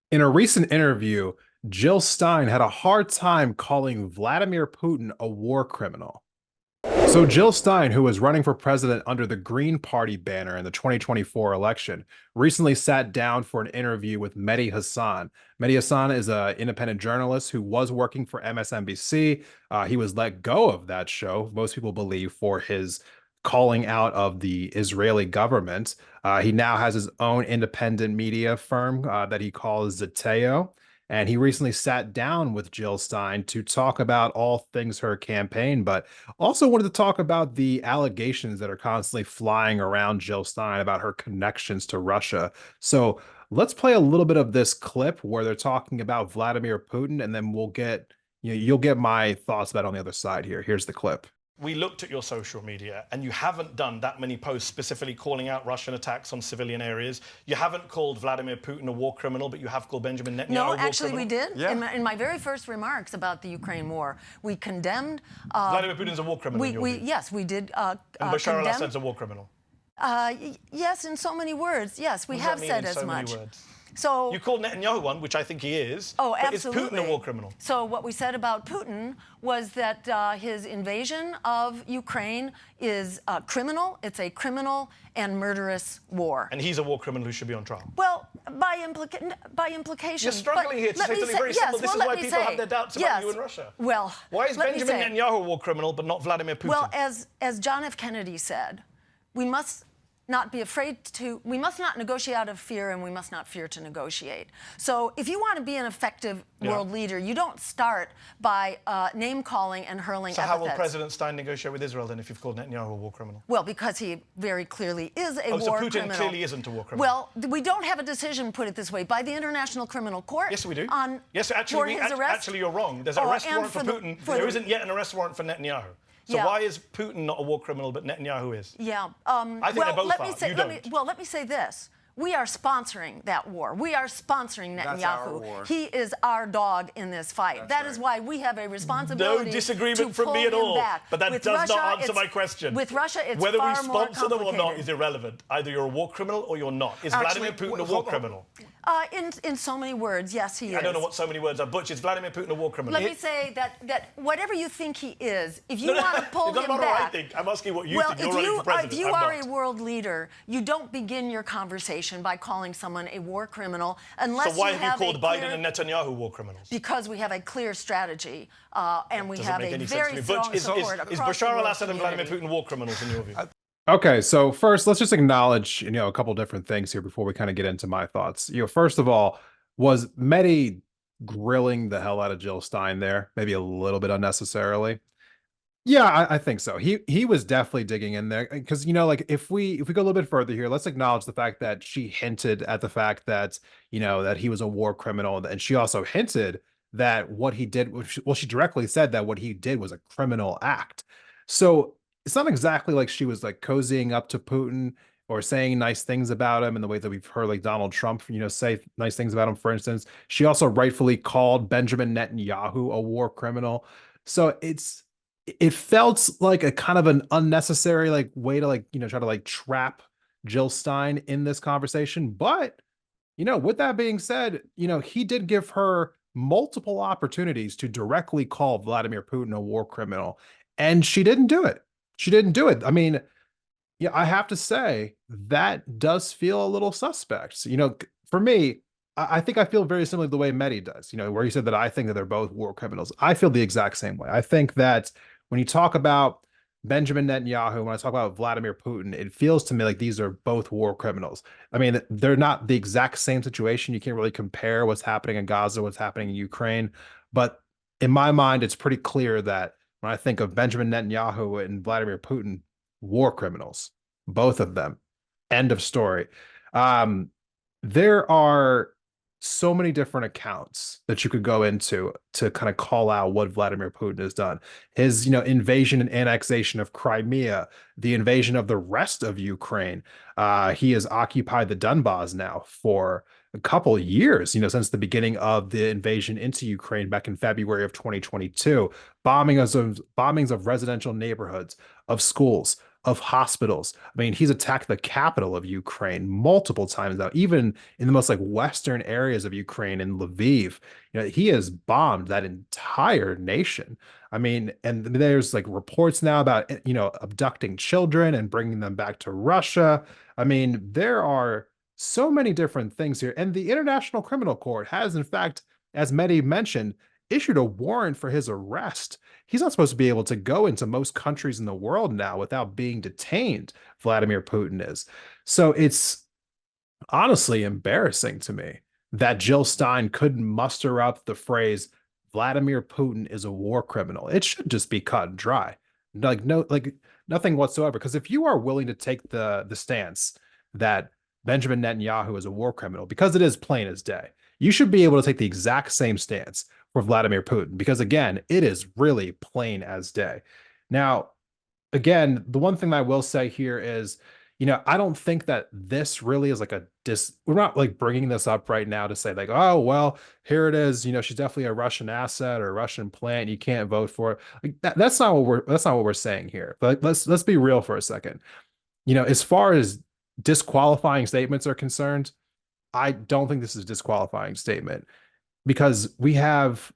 In a recent interview, Jill Stein had a hard time calling Vladimir Putin a war criminal. So, Jill Stein, who was running for president under the Green Party banner in the 2024 election, recently sat down for an interview with Mehdi Hasan. Mehdi Hasan is an independent journalist who was working for MSNBC. He was let go of that show, most people believe, for his calling out of the Israeli government. He now has his own independent media firm that he calls Zeteo. And he recently sat down with Jill Stein to talk about all things her campaign, but also wanted to talk about the allegations that are constantly flying around Jill Stein about her connections to Russia. So let's play a little bit of this clip where they're talking about Vladimir Putin, and then you'll get my thoughts about it on the other side here. Here's the clip. We looked at your social media and you haven't done that many posts specifically calling out Russian attacks on civilian areas. You haven't called Vladimir Putin a war criminal, but you have called Benjamin Netanyahu a war criminal. No, actually we did. Yeah. In my very first remarks about the Ukraine war, we condemned... Vladimir Putin's a war criminal in your view. Yes, we did And Bashar al-Assad's a war criminal. Yes, in so many words. Yes, we have said as much. So you called Netanyahu one, which I think he is. Oh, but absolutely. Is Putin a war criminal? So what we said about Putin was that his invasion of Ukraine is criminal. It's a criminal and murderous war. And he's a war criminal who should be on trial. Well, by implication. You're struggling here to say something very simple. This is why people have their doubts about you in Russia. Well, why is Benjamin Netanyahu a war criminal but not Vladimir Putin? Well, as John F. Kennedy said, we must not negotiate out of fear, and we must not fear to negotiate. So if you want to be an effective world leader, you don't start by name-calling and hurling epithets. So how will President Stein negotiate with Israel then if you've called Netanyahu a war criminal? Well, because he very clearly is a war criminal. So Putin clearly isn't a war criminal? Well, we don't have a decision, put it this way, by the International Criminal Court. Yes, we do. Yes, actually, actually you're wrong. There's an arrest warrant for Putin. There isn't yet an arrest warrant for Netanyahu. So why is Putin not a war criminal, but Netanyahu is? Yeah. I think they both are. You don't. Let me say this. We are sponsoring that war. We are sponsoring Netanyahu. That's our war. He is our dog in this fight. That is why we have a responsibility. No disagreement from me at all. But that does not answer my question. With Russia, it's whether far we sponsor them or not complicated. is irrelevant. Either you're a war criminal or you're not. Is Vladimir Putin a war criminal? In so many words, yes, he is. I don't know what so many words are. Butch, is Vladimir Putin a war criminal? Let me say that whatever you think he is, if you want to pull him back... What I think. I'm asking what you think. You're running for president. If you are a world leader, you don't begin your conversation by calling someone a war criminal unless So why have you called Biden and Netanyahu war criminals? Because we have a clear strategy and we have a very strong support across Is the Bashar world al-Assad and Vladimir community. Putin war criminals in your view? Okay, so first, let's just acknowledge, a couple different things here before we kind of get into my thoughts. First of all, was Mehdi grilling the hell out of Jill Stein there? Maybe a little bit unnecessarily. Yeah, I think so. He was definitely digging in there because like if we go a little bit further here, let's acknowledge the fact that she hinted at the fact that that he was a war criminal, and she also hinted that what he did, well, she directly said that what he did was a criminal act. So it's not exactly like she was like cozying up to Putin or saying nice things about him in the way that we've heard like Donald Trump, say nice things about him, for instance. She also rightfully called Benjamin Netanyahu a war criminal. So it felt like a kind of an unnecessary way to try to trap Jill Stein in this conversation. But, with that being said, he did give her multiple opportunities to directly call Vladimir Putin a war criminal, and she didn't do it. She didn't do it. I mean, yeah, I have to say that does feel a little suspect. For me, I think I feel very similar to the way Mehdi does, where he said that I think that they're both war criminals. I feel the exact same way. I think that when you talk about Benjamin Netanyahu, when I talk about Vladimir Putin, it feels to me like these are both war criminals. I mean, they're not the exact same situation. You can't really compare what's happening in Gaza, what's happening in Ukraine. But in my mind, it's pretty clear that when I think of Benjamin Netanyahu and Vladimir Putin, war criminals, both of them. End of story. There are so many different accounts that you could go into to kind of call out what Vladimir Putin has done. His, invasion and annexation of Crimea, the invasion of the rest of Ukraine. He has occupied the Donbas now for a couple of years, since the beginning of the invasion into Ukraine back in February of 2022. Bombings of residential neighborhoods, of schools, of hospitals. I mean, he's attacked the capital of Ukraine multiple times now, even in the most like western areas of Ukraine, in Lviv. He has bombed that entire nation. I mean, and there's like reports now about, abducting children and bringing them back to Russia. I mean, there are so many different things here. And the International Criminal Court has, in fact, as Mehdi mentioned, issued a warrant for his arrest. He's not supposed to be able to go into most countries in the world now without being detained. Vladimir Putin is. So it's honestly embarrassing to me that Jill Stein couldn't muster up the phrase Vladimir Putin is a war criminal. It should just be cut and dry. Like nothing whatsoever. Because if you are willing to take the stance that Benjamin Netanyahu is a war criminal, because it is plain as day, you should be able to take the exact same stance for Vladimir Putin, because again, it is really plain as day. Now, again, the one thing that I will say here is, I don't think that this really is like we're not like bringing this up right now to say like, oh, well, here it is. She's definitely a Russian asset or a Russian plant. You can't vote for it. Like that's not what we're saying here. But let's be real for a second. As far as disqualifying statements are concerned, I don't think this is a disqualifying statement, because we have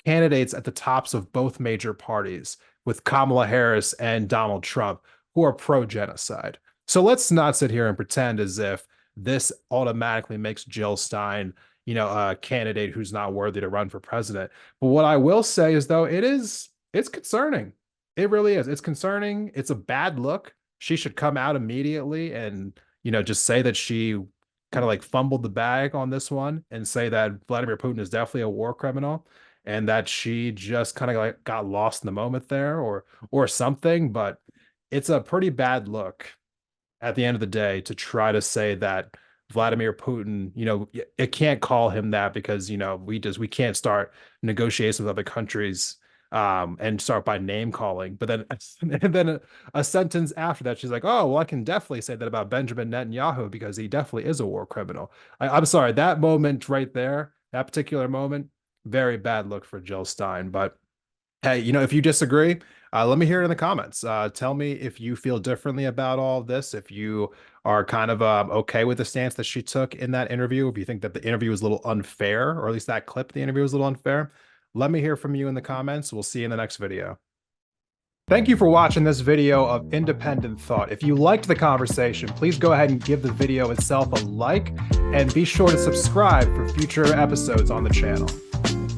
candidates at the tops of both major parties with Kamala Harris and Donald Trump who are pro-genocide. So let's not sit here and pretend as if this automatically makes Jill Stein, a candidate who's not worthy to run for president. But what I will say is, though, it's concerning. It really is. It's concerning. It's a bad look. She should come out immediately and, just say that she kind of like fumbled the bag on this one and say that Vladimir Putin is definitely a war criminal and that she just kind of like got lost in the moment there or something. But it's a pretty bad look at the end of the day to try to say that Vladimir Putin, it can't call him that because, we can't start negotiations with other countries and start by name calling. But then, and then a sentence after that, she's like, oh, well, I can definitely say that about Benjamin Netanyahu because he definitely is a war criminal. I'm sorry, that moment right there, that particular moment, very bad look for Jill Stein. But hey, if you disagree, let me hear it in the comments. Tell me if you feel differently about all of this, if you are kind of okay with the stance that she took in that interview, if you think that the interview was a little unfair, or at least that clip, the interview was a little unfair. Let me hear from you in the comments. We'll see you in the next video. Thank you for watching this video of Independent Thought. If you liked the conversation, please go ahead and give the video itself a like, and be sure to subscribe for future episodes on the channel.